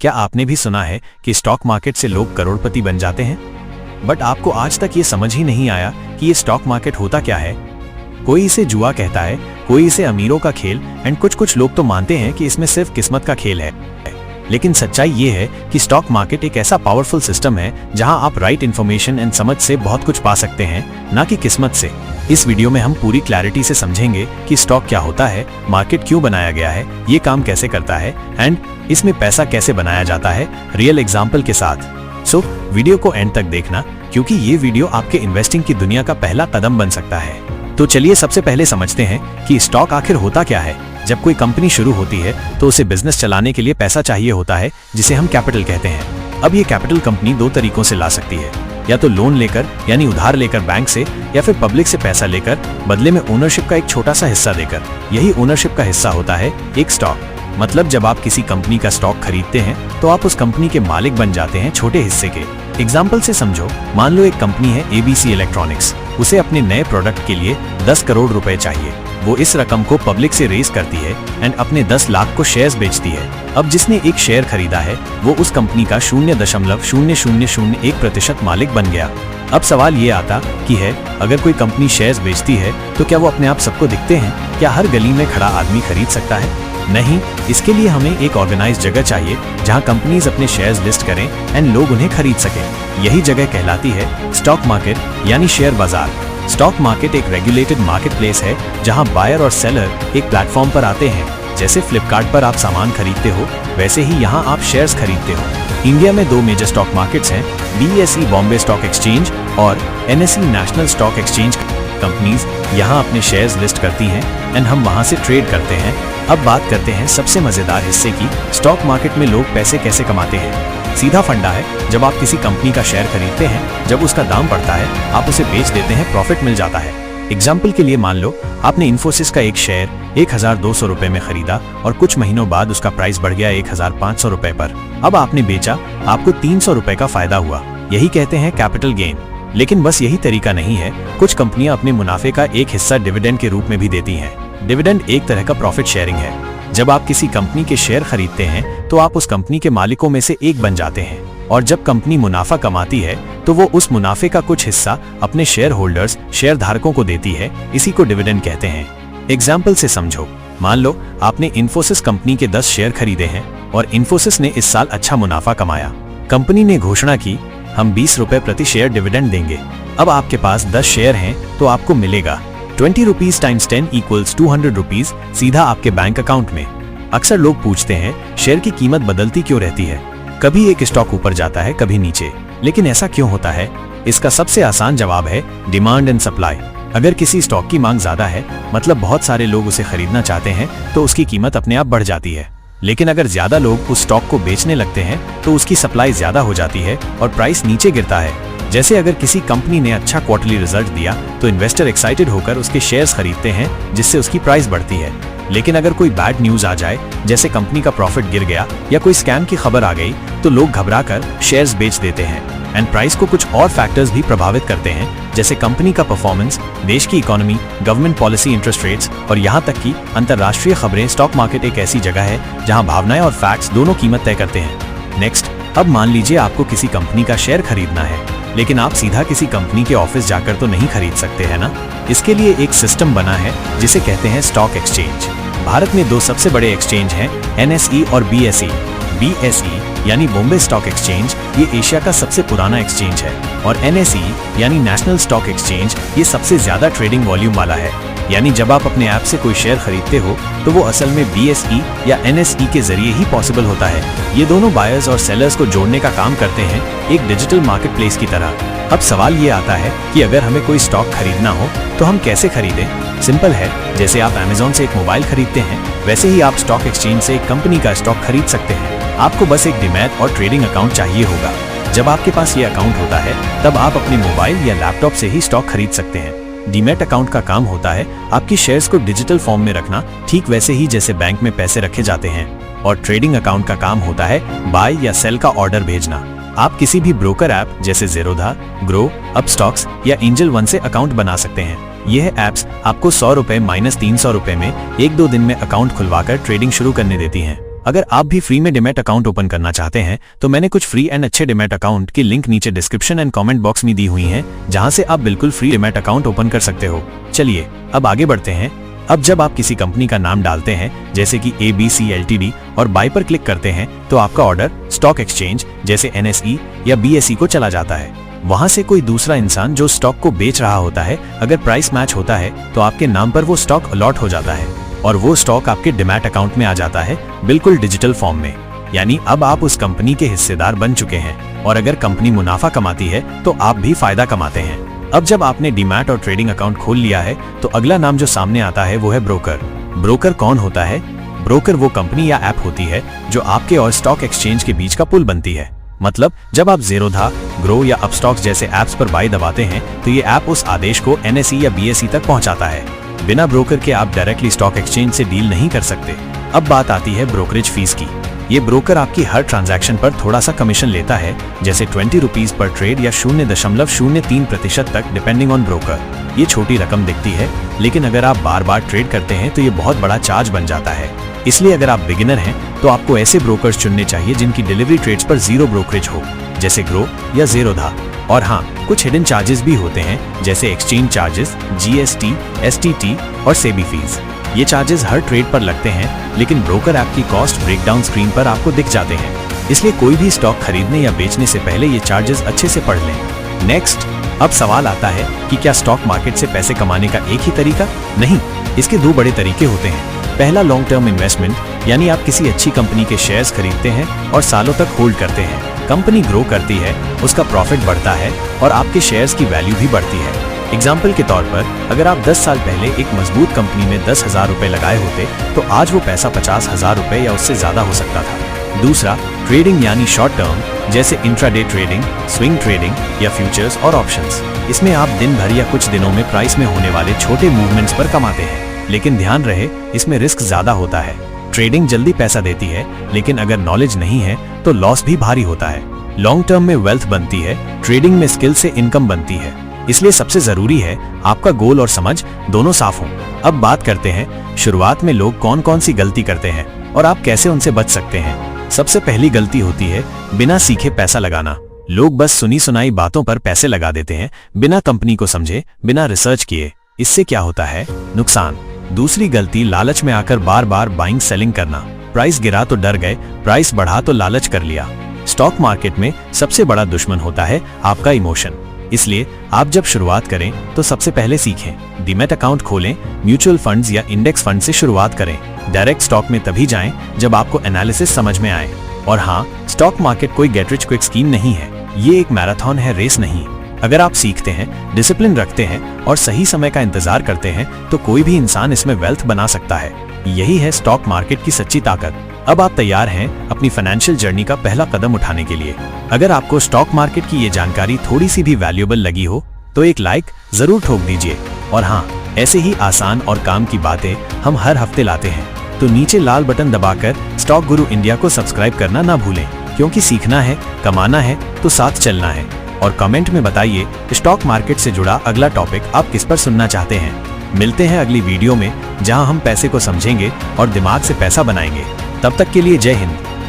क्या आपने भी सुना है कि स्टॉक मार्केट से लोग करोड़पति बन जाते हैं? बट आपको आज तक ये समझ ही नहीं आया कि ये स्टॉक मार्केट होता क्या है। कोई इसे जुआ कहता है, कोई इसे अमीरों का खेल एंड कुछ लोग तो मानते हैं कि इसमें सिर्फ किस्मत का खेल है। लेकिन सच्चाई ये है कि स्टॉक मार्केट एक ऐसा पावरफुल सिस्टम है जहां आप राइट इन्फॉर्मेशन एंड समझ से बहुत कुछ पा सकते हैं, ना कि किस्मत से। इस वीडियो में हम पूरी क्लैरिटी से समझेंगे कि स्टॉक क्या होता है, मार्केट क्यों बनाया गया है, ये काम कैसे करता है एंड इसमें पैसा कैसे बनाया जाता है, रियल एग्जाम्पल के साथ। सो वीडियो को एंड तक देखना, क्योंकि ये वीडियो आपके इन्वेस्टिंग की दुनिया का पहला कदम बन सकता है। तो चलिए सबसे पहले समझते हैं कि स्टॉक आखिर होता क्या है। जब कोई कंपनी शुरू होती है तो उसे बिजनेस चलाने के लिए पैसा चाहिए होता है, जिसे हम कैपिटल कहते हैं। अब ये कैपिटल कंपनी दो तरीकों से ला सकती है, या तो लोन लेकर यानी उधार लेकर बैंक से, या फिर पब्लिक से पैसा लेकर बदले में ओनरशिप का एक छोटा सा हिस्सा देकर। यही ओनरशिप का हिस्सा होता है एक स्टॉक। मतलब जब आप किसी कंपनी का स्टॉक खरीदते हैं तो आप उस कंपनी के मालिक बन जाते हैं छोटे हिस्से के। एग्जाम्पल से समझो, मान लो एक कंपनी है ABC इलेक्ट्रॉनिक्स। उसे अपने नए प्रोडक्ट के लिए 10 करोड़ रुपए चाहिए। वो इस रकम को पब्लिक से रेज करती है एंड अपने 10 लाख को शेयर्स बेचती है। अब जिसने एक शेयर खरीदा है वो उस कंपनी का 0.0001% मालिक बन गया। अब सवाल ये आता कि अगर कोई कंपनी शेयर्स बेचती है तो क्या वो अपने आप सबको दिखते हैं? क्या हर गली में खड़ा आदमी खरीद सकता है? नहीं, इसके लिए हमें एक ऑर्गेनाइज्ड जगह चाहिए जहां कंपनीज अपने शेयर्स लिस्ट करें एंड लोग उन्हें खरीद सकें। यही जगह कहलाती है स्टॉक मार्केट यानी शेयर बाजार। स्टॉक मार्केट एक रेगुलेटेड मार्केट प्लेस है जहां बायर और सेलर एक प्लेटफॉर्म पर आते हैं। जैसे फ्लिपकार्ट पर आप सामान खरीदते हो, वैसे ही यहाँ आप शेयर्स खरीदते हो। इंडिया में 2 मेजर स्टॉक मार्केट्स हैं, BSE बॉम्बे स्टॉक एक्सचेंज और NSE national stock exchange. Companies यहाँ अपने शेयर्स लिस्ट करती हैं एंड हम वहाँ से ट्रेड करते हैं। अब बात करते हैं सबसे मजेदार हिस्से की, स्टॉक मार्केट में लोग पैसे कैसे कमाते हैं। सीधा फंडा है, जब आप किसी कंपनी का शेयर खरीदते हैं, जब उसका दाम बढ़ता है आप उसे बेच देते हैं, प्रॉफिट मिल जाता है। एग्जाम्पल के लिए मान लो आपने इन्फोसिस का एक शेयर 1200 रुपए में खरीदा और कुछ महीनों बाद उसका प्राइस बढ़ गया 1500 रुपए पर। अब आपने बेचा, आपको 300 रुपए का फायदा हुआ। यही कहते हैं कैपिटल गेन। लेकिन बस यही तरीका नहीं है, कुछ कंपनियां अपने मुनाफे का एक हिस्सा डिविडेंड के रूप में भी देती हैं। डिविडेंड एक तरह का प्रॉफिट शेयरिंग है। जब आप किसी कंपनी के शेयर खरीदते हैं तो आप उस कंपनी के मालिकों में से एक बन जाते हैं, और जब कंपनी मुनाफा कमाती है तो वो उस मुनाफे का कुछ हिस्सा अपने शेयर होल्डर्स, शेयर धारकों को देती है। इसी को डिविडेंड कहते हैं। एग्जाम्पल से समझो, मान लो आपने इन्फोसिस कंपनी के 10 शेयर खरीदे हैं और इन्फोसिस ने इस साल अच्छा मुनाफा कमाया। कंपनी ने घोषणा की, हम 20 रुपए प्रति शेयर डिविडेंड देंगे। अब आपके पास 10 शेयर हैं तो आपको मिलेगा 20 रुपीज टाइम्स 10 इक्वल्स 200 रुपीज सीधा आपके बैंक अकाउंट में। अक्सर लोग पूछते हैं शेयर की कीमत बदलती क्यों रहती है, कभी एक स्टॉक ऊपर जाता है कभी नीचे, लेकिन ऐसा क्यों होता है? इसका सबसे आसान जवाब है डिमांड एंड सप्लाई। अगर किसी स्टॉक की मांग ज्यादा है, मतलब बहुत सारे लोग उसे खरीदना चाहते हैं, तो उसकी कीमत अपने आप बढ़ जाती है। लेकिन अगर ज्यादा लोग उस स्टॉक को बेचने लगते हैं तो उसकी सप्लाई ज्यादा हो जाती है और प्राइस नीचे गिरता है। जैसे अगर किसी कंपनी ने अच्छा क्वार्टरली रिजल्ट दिया तो इन्वेस्टर एक्साइटेड होकर उसके शेयर्स खरीदते हैं, जिससे उसकी प्राइस बढ़ती है। लेकिन अगर कोई बैड न्यूज आ जाए, जैसे कंपनी का प्रॉफिट गिर गया या कोई स्कैम की खबर आ गई, तो लोग घबराकर शेयर्स बेच देते हैं एंड प्राइस को कुछ और फैक्टर्स भी प्रभावित करते हैं, जैसे कंपनी का परफॉर्मेंस, देश की economy, government policy, interest rates और यहाँ तक कि अंतरराष्ट्रीय खबरें। स्टॉक मार्केट एक ऐसी जगह है जहाँ भावनाएं और फैक्ट्स दोनों कीमत तय करते हैं। नेक्स्ट, अब मान लीजिए आपको किसी कंपनी का शेयर खरीदना है, लेकिन आप सीधा किसी कंपनी के ऑफिस जाकर तो नहीं खरीद सकते हैं ना। इसके लिए एक सिस्टम बना है जिसे कहते हैं स्टॉक एक्सचेंज। भारत में 2 सबसे बड़े एक्सचेंज हैं, NSE और BSE। BSE यानी बॉम्बे स्टॉक एक्सचेंज, ये एशिया का सबसे पुराना एक्सचेंज है, और NSE यानी नेशनल स्टॉक एक्सचेंज, ये सबसे ज्यादा ट्रेडिंग वॉल्यूम वाला है। यानी जब आप अपने ऐप से कोई शेयर खरीदते हो तो वो असल में BSE या NSE के जरिए ही पॉसिबल होता है। ये दोनों बायर्स और सेलर्स को जोड़ने का काम करते हैं, एक डिजिटल मार्केट प्लेस की तरह। अब सवाल ये आता है कि अगर हमें कोई स्टॉक खरीदना हो तो हम कैसे खरीदें? सिंपल है, जैसे आप Amazon से एक मोबाइल खरीदते हैं, वैसे ही आप स्टॉक एक्सचेंज से एक कंपनी का स्टॉक खरीद सकते हैं। आपको बस एक डीमैट और ट्रेडिंग अकाउंट चाहिए होगा। जब आपके पास ये अकाउंट होता है तब आप अपने मोबाइल या लैपटॉप से ही स्टॉक खरीद सकते हैं। डीमैट अकाउंट का काम होता है आपकी शेयर्स को डिजिटल फॉर्म में रखना, ठीक वैसे ही जैसे बैंक में पैसे रखे जाते हैं। और ट्रेडिंग अकाउंट का काम होता है बाय या सेल का ऑर्डर भेजना। आप किसी भी ब्रोकर ऐप जैसे ज़ेरोधा, ग्रो, अपस्टॉक्स या एंजल वन से अकाउंट बना सकते हैं। यह ऐप्स आपको 100 रुपए -300 रुपए में 1-2 दिन में अकाउंट खुलवाकर ट्रेडिंग शुरू करने देती हैं। अगर आप भी फ्री में डीमैट अकाउंट ओपन करना चाहते हैं तो मैंने कुछ फ्री एंड अच्छे डीमैट अकाउंट की लिंक नीचे डिस्क्रिप्शन एंड कमेंट बॉक्स में दी हुई हैं, जहां से आप बिल्कुल फ्री डीमैट अकाउंट ओपन कर सकते हो। चलिए अब आगे बढ़ते हैं। अब जब आप किसी कंपनी का नाम डालते हैं जैसे कि ABC Ltd और बाय पर क्लिक करते हैं तो आपका ऑर्डर स्टॉक एक्सचेंज जैसे NSE या BSE को चला जाता है। वहां से कोई दूसरा इंसान जो स्टॉक को बेच रहा होता है, अगर प्राइस मैच होता है तो आपके नाम पर वो स्टॉक अलॉट हो जाता है और वो स्टॉक आपके डीमैट अकाउंट में आ जाता है, बिल्कुल डिजिटल फॉर्म में। यानी अब आप उस कंपनी के हिस्सेदार बन चुके हैं और अगर कंपनी मुनाफा कमाती है तो आप भी फायदा कमाते हैं। अब जब आपने डीमैट और ट्रेडिंग अकाउंट खोल लिया है तो अगला नाम जो सामने आता है वो है ब्रोकर। ब्रोकर कौन होता है? ब्रोकर वो कंपनी या ऐप होती है जो आपके और स्टॉक एक्सचेंज के बीच का पुल बनती है। मतलब जब आप ज़ेरोधा, ग्रो या अपस्टॉक्स जैसे ऐप्स पर बाय दबाते हैं तो ये ऐप उस आदेश को NSE या BSE तक पहुंचाता है। बिना ब्रोकर के आप डायरेक्टली स्टॉक एक्सचेंज से डील नहीं कर सकते। अब बात आती है ब्रोकरेज फीस की। ये ब्रोकर आपकी हर ट्रांजैक्शन पर थोड़ा सा कमीशन लेता है, जैसे 20 रुपीज पर ट्रेड या 0.03% तक डिपेंडिंग ऑन ब्रोकर। ये छोटी रकम दिखती है, लेकिन अगर आप बार बार ट्रेड करते हैं तो ये बहुत बड़ा चार्ज बन जाता है। इसलिए अगर आप बिगिनर हैं तो आपको ऐसे ब्रोकर्स चुनने चाहिए जिनकी डिलीवरी ट्रेड्स पर जीरो ब्रोकरेज हो, जैसे ग्रो या ज़ेरोधा। और हाँ, कुछ हिडन चार्जेस भी होते हैं जैसे एक्सचेंज चार्जेस, GST, STT और सेबी फीस। ये चार्जेस हर ट्रेड पर लगते हैं, लेकिन ब्रोकर ऐप की कॉस्ट ब्रेकडाउन स्क्रीन पर आपको दिख जाते हैं। इसलिए कोई भी स्टॉक खरीदने या बेचने से पहले ये चार्जेस अच्छे से पढ़ लें। नेक्स्ट, अब सवाल आता है कि क्या स्टॉक मार्केट से पैसे कमाने का एक ही तरीका? नहीं, इसके दो बड़े तरीके होते हैं। पहला लॉन्ग टर्म इन्वेस्टमेंट, यानी आप किसी अच्छी कंपनी के शेयर्स खरीदते हैं और सालों तक होल्ड करते हैं। कंपनी ग्रो करती है, उसका प्रॉफिट बढ़ता है और आपके शेयर्स की वैल्यू भी बढ़ती है। एग्जाम्पल के तौर पर अगर आप 10 साल पहले एक मजबूत कंपनी में 10,000 रुपए लगाए होते तो आज वो पैसा 50,000 रुपए या उससे ज्यादा हो सकता था। दूसरा, ट्रेडिंग यानी शॉर्ट टर्म, जैसे इंट्राडे ट्रेडिंग, स्विंग ट्रेडिंग या फ्यूचर्स और ऑप्शंस। इसमें आप दिन भर या कुछ दिनों में प्राइस में होने वाले छोटे मूवमेंट्स पर कमाते हैं, लेकिन ध्यान रहे इसमें रिस्क ज्यादा होता है। ट्रेडिंग जल्दी पैसा देती है, लेकिन अगर नॉलेज नहीं है तो लॉस भी भारी होता है। लॉन्ग टर्म में वेल्थ बनती है, ट्रेडिंग में स्किल से इनकम बनती है। इसलिए सबसे जरूरी है आपका गोल और समझ दोनों साफ हो। अब बात करते हैं शुरुआत में लोग कौन कौन सी गलती करते हैं और आप कैसे उनसे बच सकते हैं। सबसे पहली गलती होती है बिना सीखे पैसा लगाना। लोग बस सुनी सुनाई बातों पर पैसे लगा देते हैं, बिना कंपनी को समझे, बिना रिसर्च किए। इससे क्या होता है? नुकसान। दूसरी गलती, लालच में आकर बार बार बाइंग सेलिंग करना। प्राइस गिरा तो डर गए, प्राइस बढ़ा तो लालच कर लिया। स्टॉक मार्केट में सबसे बड़ा दुश्मन होता है आपका इमोशन। इसलिए आप जब शुरुआत करें तो सबसे पहले सीखें। डीमैट अकाउंट खोलें, म्यूचुअल फंड्स या इंडेक्स फंड से शुरुआत करें। डायरेक्ट स्टॉक में तभी जाएं जब आपको एनालिसिस समझ में आए। और हाँ, स्टॉक मार्केट कोई गेट रिच क्विक स्कीम नहीं है, ये एक मैराथन है, रेस नहीं। अगर आप सीखते हैं, डिसिप्लिन रखते हैं और सही समय का इंतजार करते हैं तो कोई भी इंसान इसमें वेल्थ बना सकता है। यही है स्टॉक मार्केट की सच्ची ताकत। अब आप तैयार हैं अपनी फाइनेंशियल जर्नी का पहला कदम उठाने के लिए। अगर आपको स्टॉक मार्केट की ये जानकारी थोड़ी सी भी वैल्यूएबल लगी हो तो एक लाइक जरूर ठोक दीजिए। और हाँ, ऐसे ही आसान और काम की बातें हम हर हफ्ते लाते हैं, तो नीचे लाल बटन दबाकर स्टॉक गुरु इंडिया को सब्सक्राइब करना ना भूलें, क्योंकि सीखना है, कमाना है तो साथ चलना है। और कमेंट में बताइए स्टॉक मार्केट से जुड़ा अगला टॉपिक आप किस पर सुनना चाहते हैं। मिलते हैं अगली वीडियो में, जहां हम पैसे को समझेंगे और दिमाग से पैसा बनाएंगे। तब तक के लिए जय हिंद।